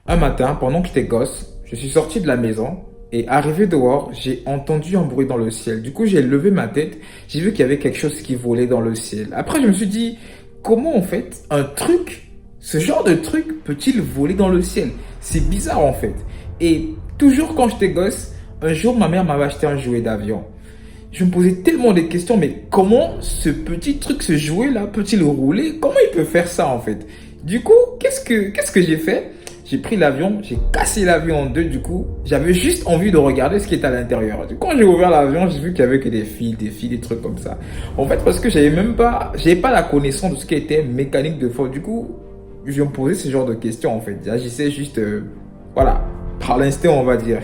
Un matin, pendant que j'étais gosse, je suis sorti de la maison et arrivé dehors, j'ai entendu un bruit dans le ciel. Du coup, j'ai levé ma tête, j'ai vu qu'il y avait quelque chose qui volait dans le ciel. Après, je me suis dit, comment en fait ce genre de truc peut-il voler dans le ciel? C'est bizarre en fait. Et toujours quand j'étais gosse, un jour, ma mère m'avait acheté un jouet d'avion. Je me posais tellement de questions, mais comment ce petit truc, ce jouet-là, peut-il rouler? Comment il peut faire ça en fait? Du coup, qu'est-ce que j'ai fait? J'ai pris l'avion, j'ai cassé l'avion en deux. Du coup, j'avais juste envie de regarder ce qui était à l'intérieur. Quand j'ai ouvert l'avion, j'ai vu qu'il y avait que des fils, des trucs comme ça. En fait, parce que j'avais pas la connaissance de ce qui était mécanique de vol. Du coup, je me posais ce genre de questions en fait. J'agissais juste, voilà, par l'instinct, on va dire.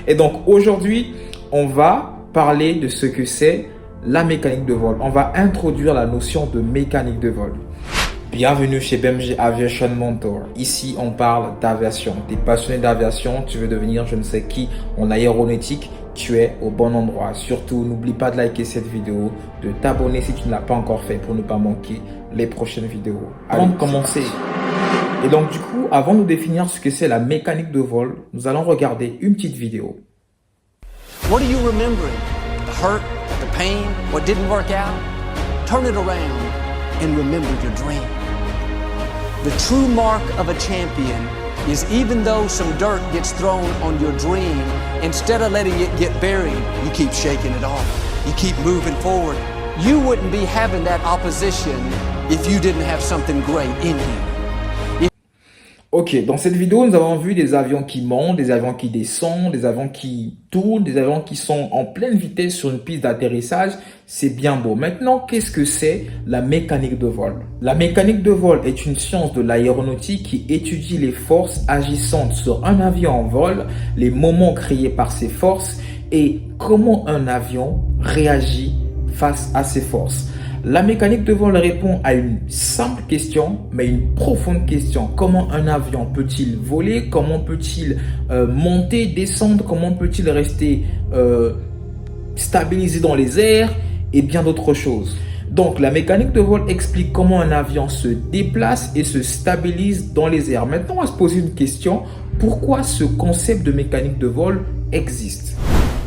Et donc, aujourd'hui, on va parler de ce que c'est la mécanique de vol. On va introduire la notion de mécanique de vol. Bienvenue chez BMG Aviation Mentor. Ici, on parle d'aviation. Tu es passionné d'aviation, tu veux devenir je ne sais qui en aéronautique, tu es au bon endroit. Surtout, n'oublie pas de liker cette vidéo, de t'abonner si tu ne l'as pas encore fait pour ne pas manquer les prochaines vidéos. Avant de commencer, et donc du coup, avant de définir ce que c'est la mécanique de vol, nous allons regarder une petite vidéo. What are you remembering? The hurt, the pain, what didn't work out? Turn it around and remember your dream. The true mark of a champion is even though some dirt gets thrown on your dream, instead of letting it get buried, you keep shaking it off. You keep moving forward. You wouldn't be having that opposition if you didn't have something great in you. Ok, dans cette vidéo, nous avons vu des avions qui montent, des avions qui descendent, des avions qui tournent, des avions qui sont en pleine vitesse sur une piste d'atterrissage. C'est bien beau. Maintenant, qu'est-ce que c'est la mécanique de vol? La mécanique de vol est une science de l'aéronautique qui étudie les forces agissantes sur un avion en vol, les moments créés par ces forces et comment un avion réagit face à ces forces. La mécanique de vol répond à une simple question, mais une profonde question. Comment un avion peut-il voler? Comment peut-il monter, descendre? Comment peut-il rester stabilisé dans les airs? Et bien d'autres choses. Donc, la mécanique de vol explique comment un avion se déplace et se stabilise dans les airs. Maintenant, on va se poser une question. Pourquoi ce concept de mécanique de vol existe?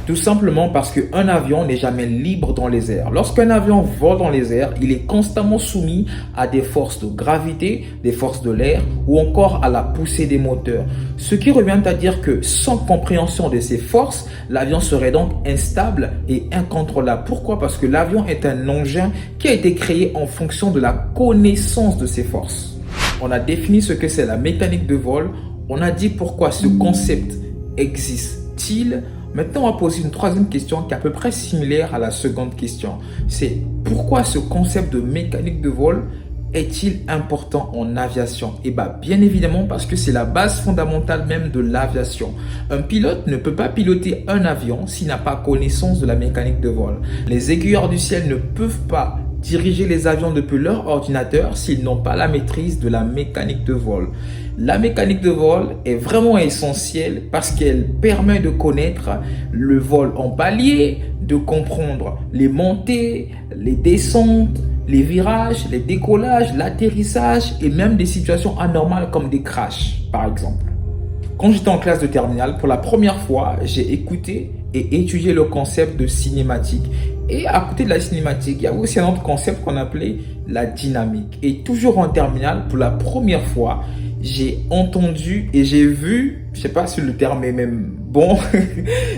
Tout simplement parce qu'un avion n'est jamais libre dans les airs. Lorsqu'un avion vole dans les airs, il est constamment soumis à des forces de gravité, des forces de l'air ou encore à la poussée des moteurs. Ce qui revient à dire que sans compréhension de ces forces, l'avion serait donc instable et incontrôlable. Pourquoi? Parce que l'avion est un engin qui a été créé en fonction de la connaissance de ces forces. On a défini ce que c'est la mécanique de vol. On a dit pourquoi ce concept existe-t-il. Maintenant, on va poser une troisième question qui est à peu près similaire à la seconde question. C'est pourquoi ce concept de mécanique de vol est-il important en aviation? Et bien évidemment parce que c'est la base fondamentale même de l'aviation. Un pilote ne peut pas piloter un avion s'il n'a pas connaissance de la mécanique de vol. Les aiguilleurs du ciel ne peuvent pas diriger les avions depuis leur ordinateur s'ils n'ont pas la maîtrise de la mécanique de vol. La mécanique de vol est vraiment essentielle parce qu'elle permet de connaître le vol en palier, de comprendre les montées, les descentes, les virages, les décollages, l'atterrissage et même des situations anormales comme des crashs par exemple. Quand j'étais en classe de terminale, pour la première fois, j'ai écouté et étudié le concept de cinématique. Et à côté de la cinématique, il y a aussi un autre concept qu'on appelait la dynamique. Et toujours en terminale, pour la première fois, j'ai entendu et j'ai vu, je ne sais pas si le terme est même bon,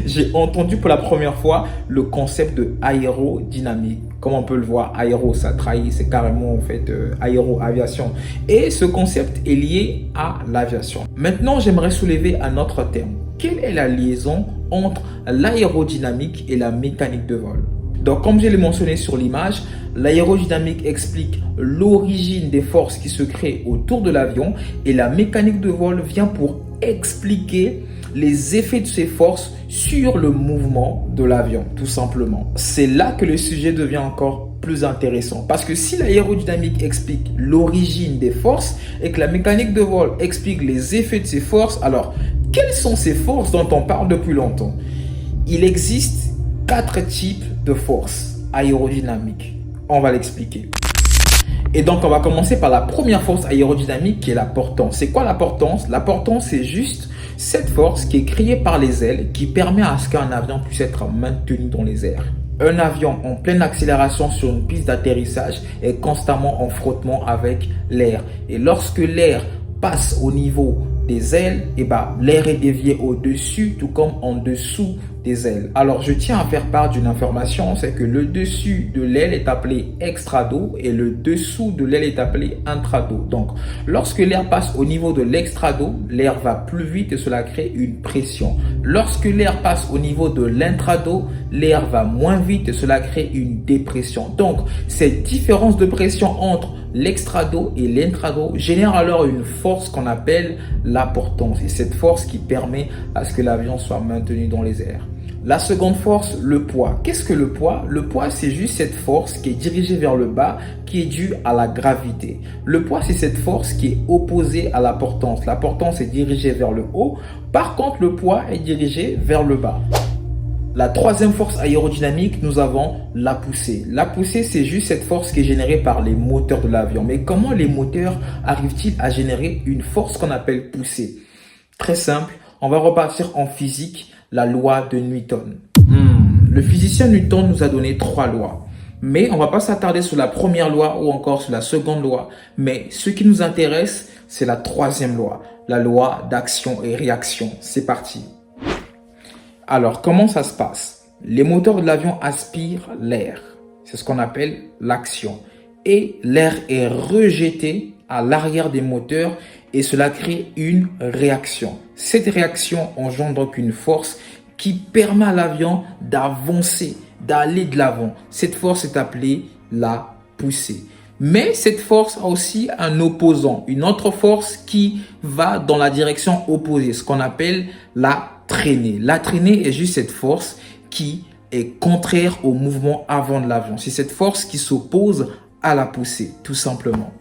j'ai entendu pour la première fois le concept de aérodynamique. Comme on peut le voir, aéro, ça trahit, c'est carrément en fait aéro-aviation. Et ce concept est lié à l'aviation. Maintenant, j'aimerais soulever un autre terme. Quelle est la liaison entre l'aérodynamique et la mécanique de vol? Donc, comme je l'ai mentionné sur l'image, l'aérodynamique explique l'origine des forces qui se créent autour de l'avion et la mécanique de vol vient pour expliquer les effets de ces forces sur le mouvement de l'avion, tout simplement. C'est là que le sujet devient encore plus intéressant parce que si l'aérodynamique explique l'origine des forces et que la mécanique de vol explique les effets de ces forces, alors quelles sont ces forces dont on parle depuis longtemps? Il existe 4 types de forces aérodynamiques. On va l'expliquer. Et donc, on va commencer par la première force aérodynamique qui est la portance. C'est quoi la portance? La portance, c'est juste cette force qui est créée par les ailes qui permet à ce qu'un avion puisse être maintenu dans les airs. Un avion en pleine accélération sur une piste d'atterrissage est constamment en frottement avec l'air. Et lorsque l'air passe au niveau des ailes, l'air est dévié au-dessus tout comme en dessous des ailes. Alors je tiens à faire part d'une information, c'est que le dessus de l'aile est appelé extrado et le dessous de l'aile est appelé intrado. Donc lorsque l'air passe au niveau de l'extrado, l'air va plus vite et cela crée une pression. Lorsque l'air passe au niveau de l'intrado, l'air va moins vite et cela crée une dépression. Donc cette différence de pression entre l'extrado et l'intrado génère alors une force qu'on appelle la portance. Et cette force qui permet à ce que l'avion soit maintenu dans les airs. La seconde force, le poids. Qu'est-ce que le poids? Le poids, c'est juste cette force qui est dirigée vers le bas, qui est due à la gravité. Le poids, c'est cette force qui est opposée à la portance. La portance est dirigée vers le haut. Par contre, le poids est dirigé vers le bas. La troisième force aérodynamique, nous avons la poussée. La poussée, c'est juste cette force qui est générée par les moteurs de l'avion. Mais comment les moteurs arrivent-ils à générer une force qu'on appelle poussée? Très simple, on va repartir en physique, la loi de Newton. Le physicien Newton nous a donné 3 lois. Mais on ne va pas s'attarder sur la première loi ou encore sur la seconde loi. Mais ce qui nous intéresse, c'est la troisième loi, la loi d'action et réaction. C'est parti. Alors, comment ça se passe? Les moteurs de l'avion aspirent l'air. C'est ce qu'on appelle l'action. Et l'air est rejeté à l'arrière des moteurs et cela crée une réaction. Cette réaction engendre donc une force qui permet à l'avion d'avancer, d'aller de l'avant. Cette force est appelée la poussée. Mais cette force a aussi un opposant, une autre force qui va dans la direction opposée, ce qu'on appelle la traînée. La traînée est juste cette force qui est contraire au mouvement avant de l'avion. C'est cette force qui s'oppose à la poussée, tout simplement.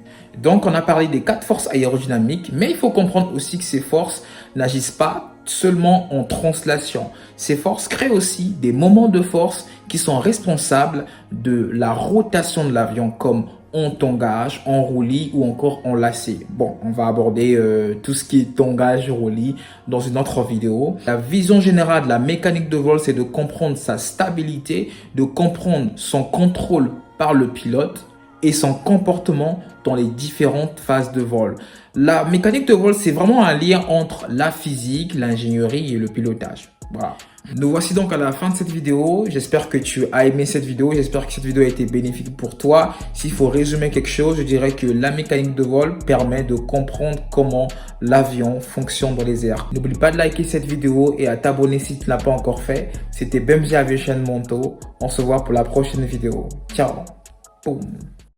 Donc, on a parlé des 4 forces aérodynamiques, mais il faut comprendre aussi que ces forces n'agissent pas seulement en translation. Ces forces créent aussi des moments de force qui sont responsables de la rotation de l'avion, comme en tangage, en roulis ou encore en lacet. Bon, on va aborder tout ce qui est tangage, roulis dans une autre vidéo. La vision générale de la mécanique de vol, c'est de comprendre sa stabilité, de comprendre son contrôle par le pilote et son comportement dans les différentes phases de vol. La mécanique de vol, c'est vraiment un lien entre la physique, l'ingénierie et le pilotage. Voilà. Nous voici donc à la fin de cette vidéo. J'espère que tu as aimé cette vidéo. J'espère que cette vidéo a été bénéfique pour toi. S'il faut résumer quelque chose, je dirais que la mécanique de vol permet de comprendre comment l'avion fonctionne dans les airs. N'oublie pas de liker cette vidéo et à t'abonner si tu ne l'as pas encore fait. C'était BMG Aviation Monto. On se voit pour la prochaine vidéo. Ciao. Boom.